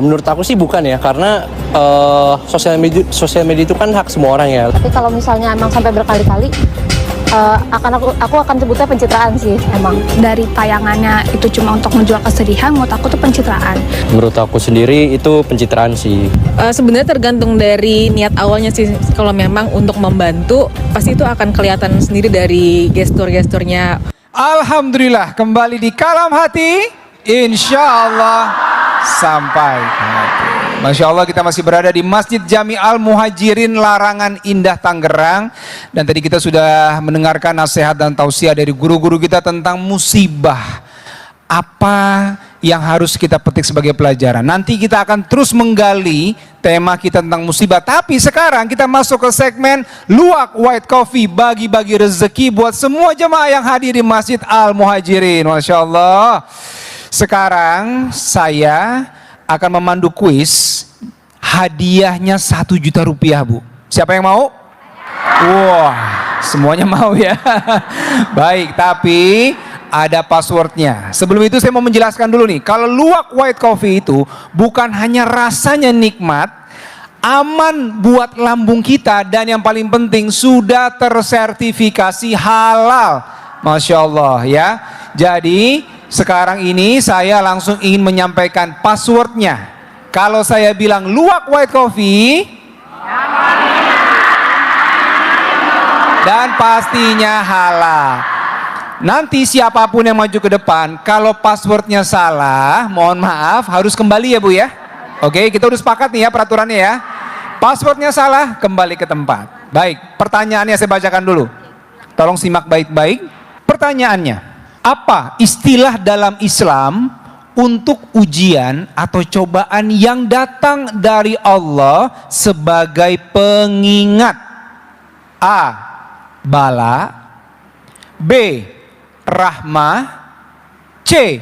Menurut aku sih bukan ya, karena sosial media itu kan hak semua orang ya. Tapi kalau misalnya emang sampai berkali-kali, aku akan sebutnya pencitraan sih emang. Dari tayangannya itu cuma untuk menjual kesedihan, menurut aku tuh pencitraan. Menurut aku sendiri itu pencitraan sih. Sebenarnya tergantung dari niat awalnya sih. Kalau memang untuk membantu, pasti itu akan kelihatan sendiri dari gestur-gesturnya. Alhamdulillah, kembali di Kalam Hati, insya Allah sampai hati. Masya Allah, kita masih berada di Masjid Jami Al Muhajirin Larangan Indah Tangerang. Dan tadi kita sudah mendengarkan nasihat dan tausiah dari guru-guru kita tentang musibah. Apa yang harus kita petik sebagai pelajaran. Nanti kita akan terus menggali tema kita tentang musibah. Tapi sekarang kita masuk ke segmen Luwak White Coffee, bagi-bagi rezeki buat semua jemaah yang hadir di Masjid Al Muhajirin. Masya Allah. Sekarang saya akan memandu kuis. Hadiahnya 1 juta rupiah, Bu. Siapa yang mau? Wah, semuanya mau ya. Baik, tapi ada passwordnya. Sebelum itu saya mau menjelaskan dulu nih. Kalau Luwak White Coffee itu bukan hanya rasanya nikmat, aman buat lambung kita, dan yang paling penting sudah tersertifikasi halal. Masya Allah ya. Jadi sekarang ini saya langsung ingin menyampaikan passwordnya. Kalau saya bilang Luwak White Coffee, dan pastinya halal. Nanti siapapun yang maju ke depan, kalau passwordnya salah, mohon maaf, harus kembali ya Bu ya. Oke, kita udah sepakat nih ya peraturannya ya. Passwordnya salah, kembali ke tempat. Baik, pertanyaannya saya bacakan dulu. Tolong simak baik-baik. Pertanyaannya, apa istilah dalam Islam untuk ujian atau cobaan yang datang dari Allah sebagai pengingat? A. Bala. B. Rahmah. C.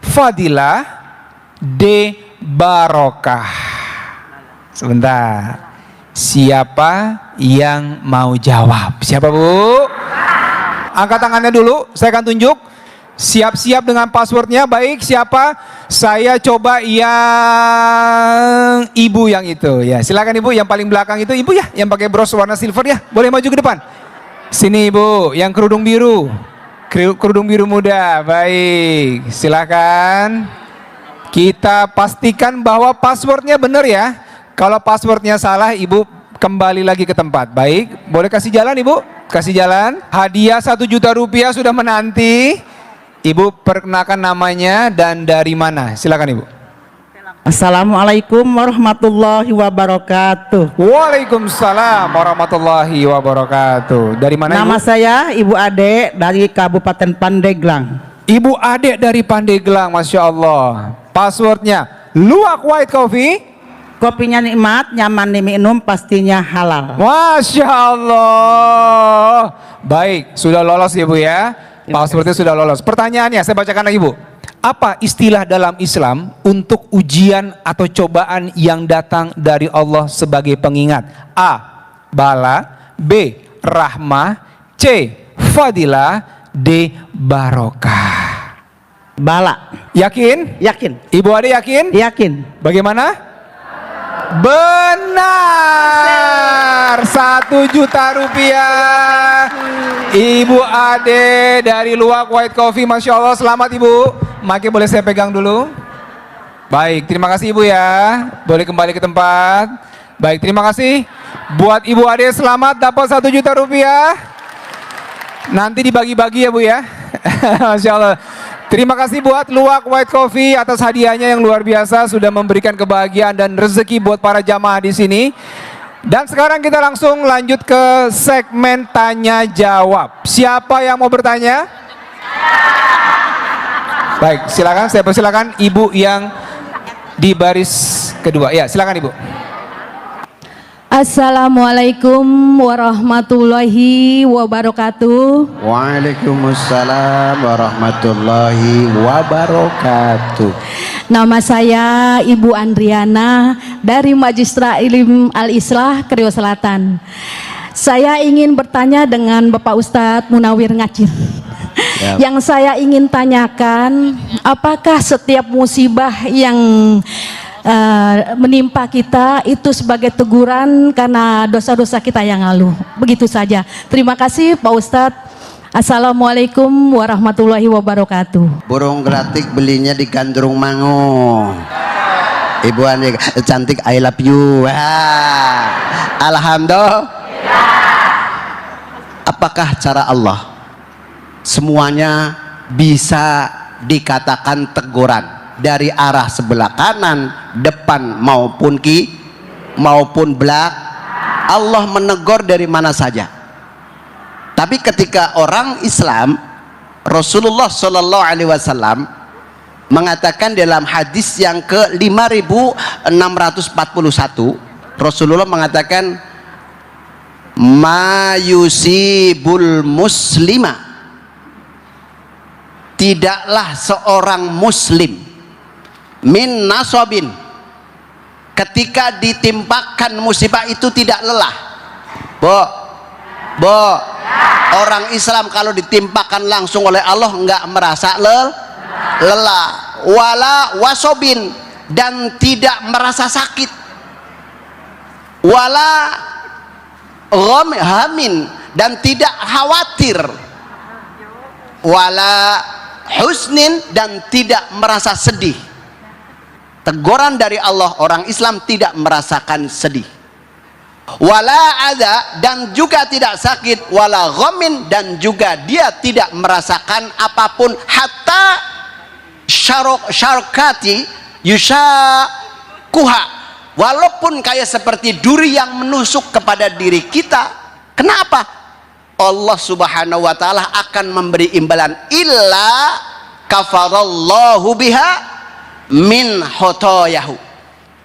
Fadilah. D. Barokah. Sebentar. Siapa yang mau jawab? Siapa Bu? Angkat tangannya dulu, saya akan tunjuk. Siap-siap dengan passwordnya. Baik, siapa? Saya coba yang ibu yang itu ya. Silakan Ibu, yang paling belakang itu Ibu ya, yang pakai bros warna silver ya. Boleh maju ke depan. Sini Ibu, yang kerudung biru. Kerudung biru muda. Baik, silakan. Kita pastikan bahwa passwordnya benar ya. Kalau passwordnya salah, Ibu kembali lagi ke tempat. Baik, boleh kasih jalan Ibu? Kasih jalan. Hadiah 1 juta rupiah sudah menanti. Ibu perkenalkan namanya dan dari mana? Silakan Ibu. Assalamualaikum warahmatullahi wabarakatuh. Waalaikumsalam warahmatullahi wabarakatuh. Dari mana Nama Ibu? saya Ibu Ade dari Kabupaten Pandeglang. Ibu Ade dari Pandeglang, Masya Allah. Passwordnya Luwak White Coffee. Kopinya nikmat, nyaman diminum, pastinya halal. Masya Allah. Baik, sudah lolos Ibu ya. Passwordnya sudah lolos. Pertanyaannya saya bacakan lagi Bu. Apa istilah dalam Islam untuk ujian atau cobaan yang datang dari Allah sebagai pengingat? A. Bala. B. Rahmah. C. Fadilah. D. Barokah. Bala. Yakin? Yakin? Ibu Ade yakin? Yakin. Bagaimana? Benar, 1 juta rupiah. Ibu Ade dari Luwak White Coffee, Masya Allah, selamat Ibu. Maki boleh saya pegang dulu? Baik, terima kasih Ibu ya. Boleh kembali ke tempat. Baik, terima kasih. Buat Ibu Ade selamat dapat 1 juta rupiah. Nanti dibagi-bagi ya Bu ya. Masya Allah. Terima kasih buat Luwak White Coffee atas hadiahnya yang luar biasa, sudah memberikan kebahagiaan dan rezeki buat para jamaah di sini. Dan sekarang kita langsung lanjut ke segmen tanya jawab. Siapa yang mau bertanya? Baik, silakan. Saya persilakan Ibu yang di baris kedua. Ya, silakan Ibu. Assalamualaikum warahmatullahi wabarakatuh. Waalaikumsalam warahmatullahi wabarakatuh. Nama saya Ibu Andriana dari Magistra Ilim Al-Islah, Kriwo Selatan. Saya ingin bertanya dengan Bapak Ustadz Munawir Ngacir. Yang saya ingin tanyakan, apakah setiap musibah yang menimpa kita itu sebagai teguran karena dosa-dosa kita yang lalu. Begitu saja. Terima kasih Pak Ustadz. Assalamualaikum warahmatullahi wabarakatuh. Burung geratik belinya di Gandrung Mangu. Ibu Ani cantik, I love you. Alhamdulillah. Apakah cara Allah? Semuanya bisa dikatakan teguran dari arah sebelah kanan, depan maupun maupun belakang. Allah menegur dari mana saja. Tapi ketika orang Islam, Rasulullah Shallallahu Alaihi Wasallam mengatakan dalam hadis yang ke 5641, Rasulullah mengatakan, ma yusibul muslima, tidaklah seorang muslim min nasobin, ketika ditimpakan musibah itu tidak lelah. Orang Islam kalau ditimpakan langsung oleh Allah enggak merasa lelah. Wala wasobin, dan tidak merasa sakit. Wala hamin, dan tidak khawatir. Wala husnin, dan tidak merasa sedih. Teguran dari Allah, orang Islam tidak merasakan sedih. Wala ada, dan juga tidak sakit. Wala ghamin, dan juga dia tidak merasakan apapun. Hatta syarokati yushakuha, walaupun kayak seperti duri yang menusuk kepada diri kita. Kenapa? Allah subhanahu wa ta'ala akan memberi imbalan. Illa kafarallahu biha min khotoyahu.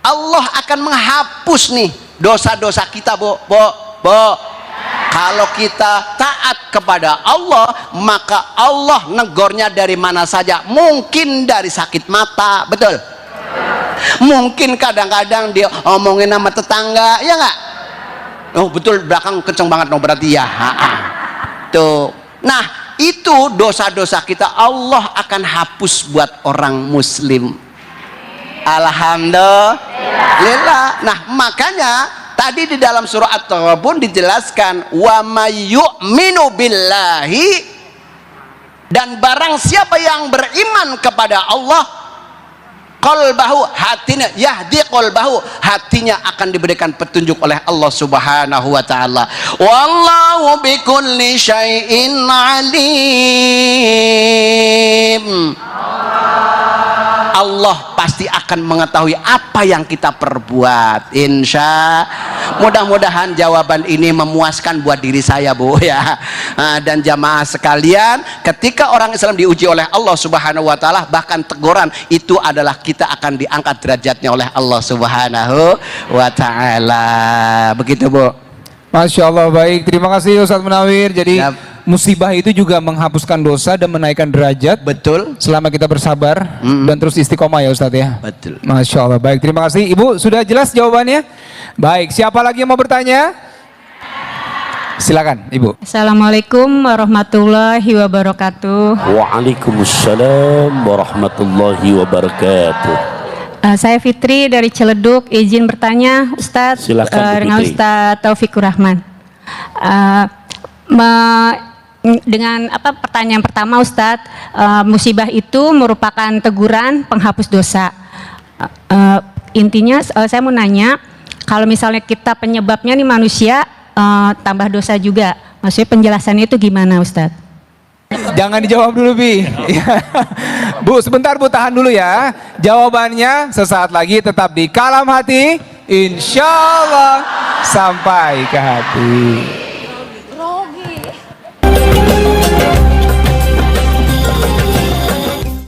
Allah akan menghapus nih dosa-dosa kita, Bo. Kalau kita taat kepada Allah, maka Allah negornya dari mana saja. Mungkin dari sakit mata, betul? Mungkin kadang-kadang dia omongin sama tetangga, ya nggak? Oh betul, belakang kenceng banget, no, berarti ya. Tuh. Nah, itu dosa-dosa kita Allah akan hapus buat orang muslim. Alhamdulillah. Nah, makanya tadi di dalam surah At-Taghabun dijelaskan, wa may yu'minu billahi, dan barang siapa yang beriman kepada Allah, qalbahu, hatinya, yahdi qalbahu, hatinya akan diberikan petunjuk oleh Allah subhanahu wa ta'ala. Wallahu bikulli syai'in alim. Allah pasti akan mengetahui apa yang kita perbuat. Insya, mudah-mudahan jawaban ini memuaskan buat diri saya, Bu, ya. Dan jamaah sekalian, ketika orang Islam diuji oleh Allah subhanahu wa ta'ala, bahkan teguran itu adalah kita akan diangkat derajatnya oleh Allah subhanahu wa ta'ala. Begitu, Bu. Masya Allah, baik. Terima kasih Ustadz Munawir. Jadi musibah itu juga menghapuskan dosa dan menaikkan derajat. Betul. Selama kita bersabar dan terus istiqomah, ya Ustadz, ya. Betul. Masya Allah, baik. Terima kasih. Ibu, sudah jelas jawabannya? Baik, siapa lagi yang mau bertanya? Silakan, Ibu. Assalamualaikum warahmatullahi wabarakatuh. Waalaikumsalam warahmatullahi wabarakatuh. Saya Fitri dari Ciledug, izin bertanya Ustadz. Silakan, dengan Ustadz Taufikur Rahman. Dengan pertanyaan pertama Ustadz, musibah itu merupakan teguran penghapus dosa. Intinya saya mau nanya, kalau misalnya kita penyebabnya nih manusia, tambah dosa juga, maksudnya penjelasannya itu gimana Ustadz? Jangan dijawab dulu, Bi. Bu, sebentar, Bu, tahan dulu ya. Jawabannya sesaat lagi, tetap di Kalam Hati. Insya Allah sampai ke hati.